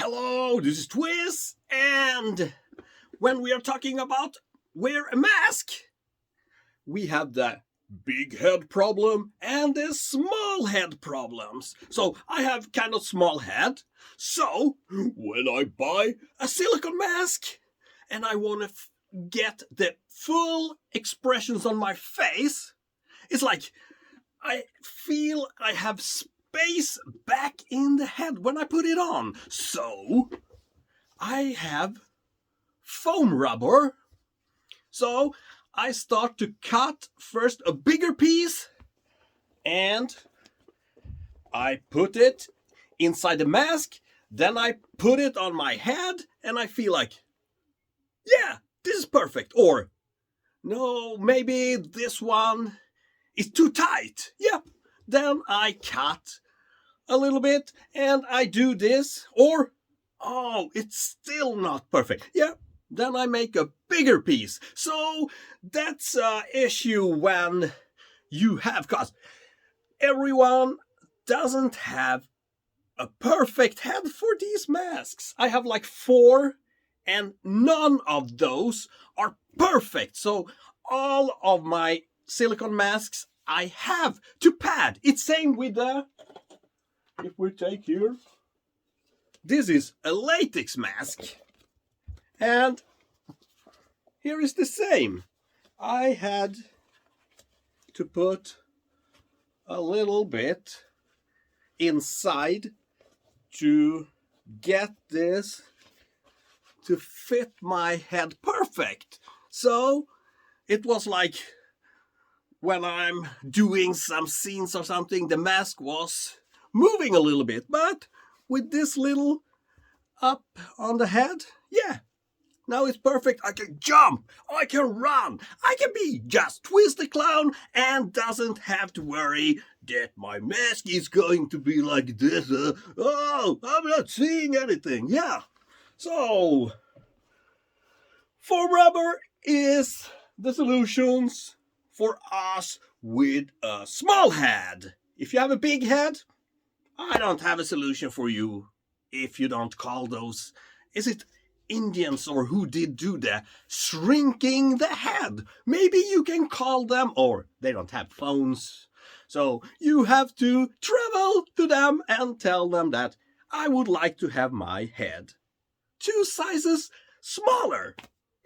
Hello, this is Twiz, and when we are talking about wear a mask, we have the big head problem and the small head problems. So I have kind of small head, so when I buy a silicone mask and I want to get the full expressions on my face, it's like I feel I have space back in the head when I put it on. So I have foam rubber. So I start to cut first a bigger piece and I put it inside the mask. Then I put it on my head and I feel like, yeah, this is perfect. Or no, maybe this one is too tight. Yeah. Then I cut a little bit and I do this. Or, oh, it's still not perfect. Yeah. Then I make a bigger piece. So that's an issue when you have, because everyone doesn't have a perfect head for these masks. I have like 4 and none of those are perfect. So all of my silicone masks I have to pad. It's same with the, if we take here, this is a latex mask. And here is the same. I had to put a little bit inside to get this to fit my head perfect. So it was like when I'm doing some scenes or something, the mask was moving a little bit, but with this little up on the head, yeah. Now it's perfect. I can jump, I can run, I can be just Twiz the Clown and doesn't have to worry that my mask is going to be like this. Oh, I'm not seeing anything. Yeah. So, foam rubber is the solutions for us with a small head. If you have a big head, I don't have a solution for you. If you don't call those, is it Indians or who did do the shrinking the head? Maybe you can call them, or they don't have phones. So you have to travel to them and tell them that I would like to have my head 2 sizes smaller.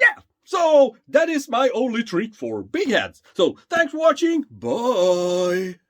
Yeah, so that is my only trick for big heads. So thanks for watching. Bye.